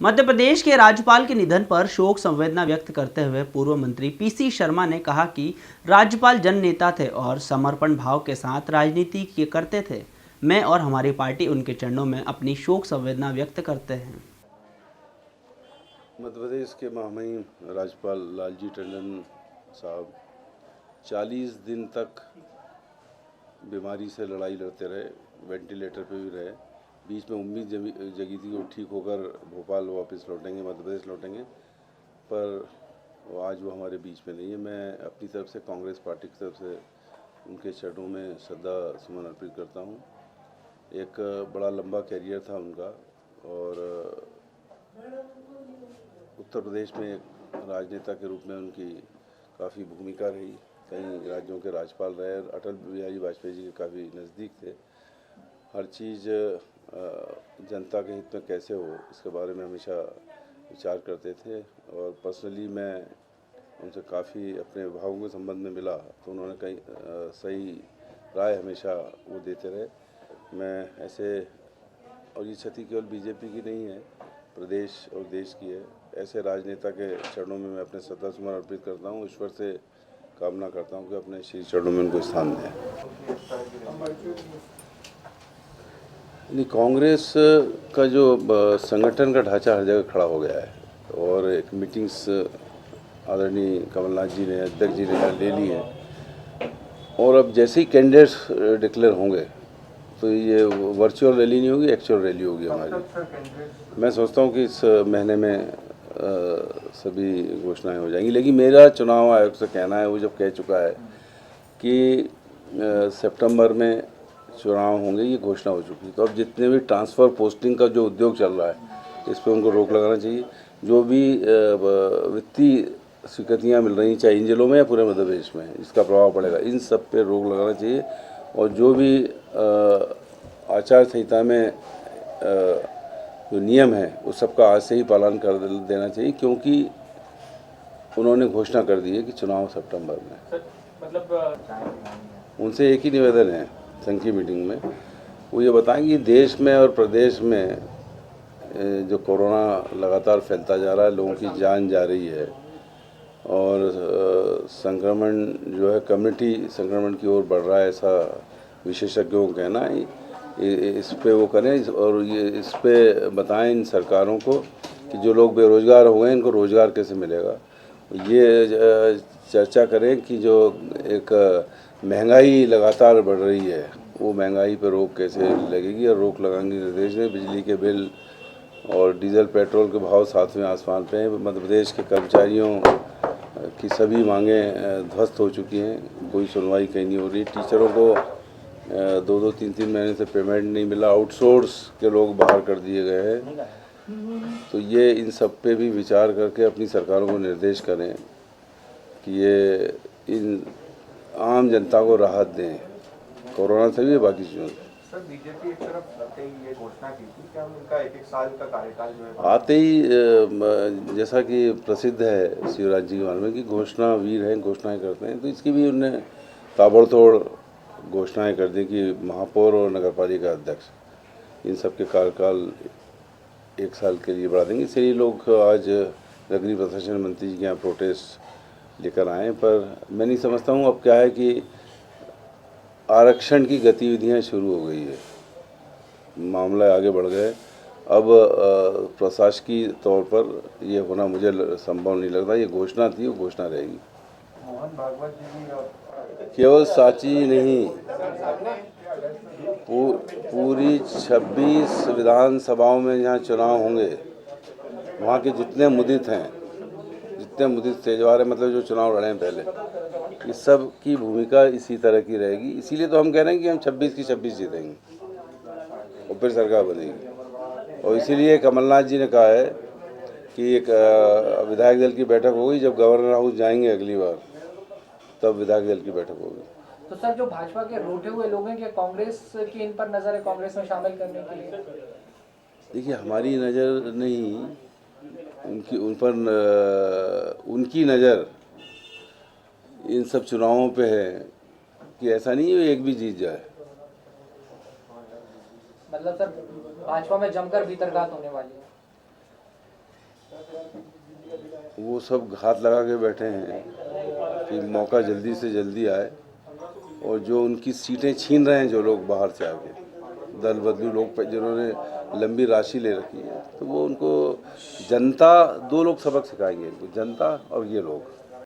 मध्य प्रदेश के राज्यपाल के निधन पर शोक संवेदना व्यक्त करते हुए पूर्व मंत्री पीसी शर्मा ने कहा कि राज्यपाल जननेता थे और समर्पण भाव के साथ राजनीति करते थे। मैं और हमारी पार्टी उनके चरणों में अपनी शोक संवेदना व्यक्त करते हैं। मध्य प्रदेश के महामहिम राज्यपाल लालजी टंडन साहब 40 दिन तक बीमारी से लड़ाई लड़ते रहे, वेंटिलेटर पे भी रहे। बीच में उम्मीद जगी थी कि वो ठीक होकर भोपाल वापस लौटेंगे, मध्य प्रदेश लौटेंगे, पर आज वो हमारे बीच में नहीं है। मैं अपनी तरफ से, कांग्रेस पार्टी की तरफ से उनके चरणों में श्रद्धा सुमन अर्पित करता हूँ। एक बड़ा लंबा कैरियर था उनका और उत्तर प्रदेश में एक राजनेता के रूप में उनकी काफ़ी भूमिका रही। कई राज्यों के राज्यपाल रहे, अटल बिहारी वाजपेयी जी के काफ़ी नज़दीक थे। हर चीज़ जनता के हित में कैसे हो, इसके बारे में हमेशा विचार करते थे और पर्सनली मैं उनसे काफ़ी अपने भावों के संबंध में मिला, तो उन्होंने कई सही राय हमेशा वो देते रहे। मैं ऐसे, और ये क्षति केवल बीजेपी की नहीं है, प्रदेश और देश की है, ऐसे राजनेता के चरणों में मैं अपने श्रद्धा सुमन अर्पित करता हूँ। ईश्वर से कामना करता हूँ कि अपने श्री चरणों में उनको स्थान दें। नहीं, कांग्रेस का जो संगठन का ढांचा हर जगह खड़ा हो गया है और एक मीटिंग्स आदरणीय कमलनाथ जी ने, अध्यक्ष जी ने ले ली है और अब जैसे ही कैंडिडेट्स डिक्लेयर होंगे तो ये वर्चुअल रैली नहीं होगी, एक्चुअल रैली होगी हमारी। मैं सोचता हूँ कि इस महीने में सभी घोषणाएं हो जाएंगी, लेकिन मेरा चुनाव आयोग से कहना है, वो जब कह चुका है कि सितंबर में चुनाव होंगे, ये घोषणा हो चुकी है, तो अब जितने भी ट्रांसफ़र पोस्टिंग का जो उद्योग चल रहा है इस पर उनको रोक लगाना चाहिए। जो भी वित्तीय स्वीकृतियाँ मिल रही, चाहे इन जिलों में या पूरे मध्य प्रदेश में इसका प्रभाव पड़ेगा, इन सब पे रोक लगाना चाहिए और जो भी आचार संहिता में जो नियम है उस सबका आज से ही पालन कर देना चाहिए, क्योंकि उन्होंने घोषणा कर दी है कि चुनाव सितंबर में। उनसे एक ही निवेदन है संघ की मीटिंग में, वो ये बताएंगे कि देश में और प्रदेश में जो कोरोना लगातार फैलता जा रहा है, लोगों की जान जा रही है और संक्रमण जो है कम्युनिटी संक्रमण की ओर बढ़ रहा है, ऐसा विशेषज्ञों का कहना है। इस पे वो करें और ये इस पे बताएं इन सरकारों को कि जो लोग बेरोज़गार हो गए इनको रोज़गार कैसे मिलेगा। ये चर्चा करें कि जो एक महंगाई लगातार बढ़ रही है, वो महंगाई पर रोक कैसे लगेगी और रोक लगाने के निर्देश में बिजली के बिल और डीजल पेट्रोल के भाव सातवें आसमान पे हैं। मध्य प्रदेश के कर्मचारियों की सभी मांगें ध्वस्त हो चुकी हैं, कोई सुनवाई कहीं नहीं हो रही। टीचरों को 2-2, 3-3 महीने से पेमेंट नहीं मिला, आउटसोर्स के लोग बाहर कर दिए गए हैं। तो ये इन सब पे भी विचार करके अपनी सरकारों को निर्देश करें कि ये इन आम जनता को राहत दें, कोरोना से भी बाकी चीज़ों से। सर, बीजेपी एक तरफ आते ही ये घोषणा की थी कि हम उनका 1-1 साल का कार्यकाल जो है आते ही जैसा कि प्रसिद्ध है शिवराज जी के बारे में कि घोषणा वीर हैं, घोषणाएं करते हैं, तो इसकी भी उनने ताबड़तोड़ घोषणाएं कर दी कि महापौर और नगरपालिका अध्यक्ष इन सब के कार्यकाल 1 साल के लिए बढ़ा देंगे। इसलिए लोग आज नगरीय प्रशासन मंत्री जी के यहाँ प्रोटेस्ट लेकर आए, पर मैं नहीं समझता हूँ अब क्या है कि आरक्षण की गतिविधियाँ शुरू हो गई है, मामला आगे बढ़ गए। अब प्रशासकीय तौर पर ये होना मुझे संभव नहीं लगता। ये घोषणा थी, वो घोषणा रहेगी। मोहन भागवत जी भी केवल सांची नहीं, पूरी 26 विधानसभाओं में जहाँ चुनाव होंगे, वहाँ के जितने मुदित हैं, जितने मुदित तेजवार मतलब जो चुनाव लड़े हैं पहले, इस सब की भूमिका इसी तरह की रहेगी। इसीलिए तो हम कह रहे हैं कि हम 26 की 26 जीतेंगे और फिर सरकार बनेगी। और इसीलिए कमलनाथ जी ने कहा है कि एक विधायक दल की बैठक होगी, जब गवर्नर हाउस जाएंगे अगली बार तब विधायक दल की बैठक होगी। तो सर, जो भाजपा के रूठे हुए लोग हैं, क्या कांग्रेस की इन पर नजर है कांग्रेस में शामिल करने के लिए? देखिए, हमारी नज़र नहीं, उन पर उनकी नज़र इन सब चुनावों पे है कि ऐसा नहीं है एक भी जीत जाए। मतलब सर, भाजपा में जमकर भीतरघात होने वाली है। वो सब घात लगा के बैठे हैं कि मौका जल्दी से जल्दी आए, और जो उनकी सीटें छीन रहे हैं जो लोग बाहर से आके, दल बदलू लोग जिन्होंने लंबी राशि ले रखी है, तो वो उनको जनता, दो लोग सबक सिखाएंगे इनको, जनता और ये लोग।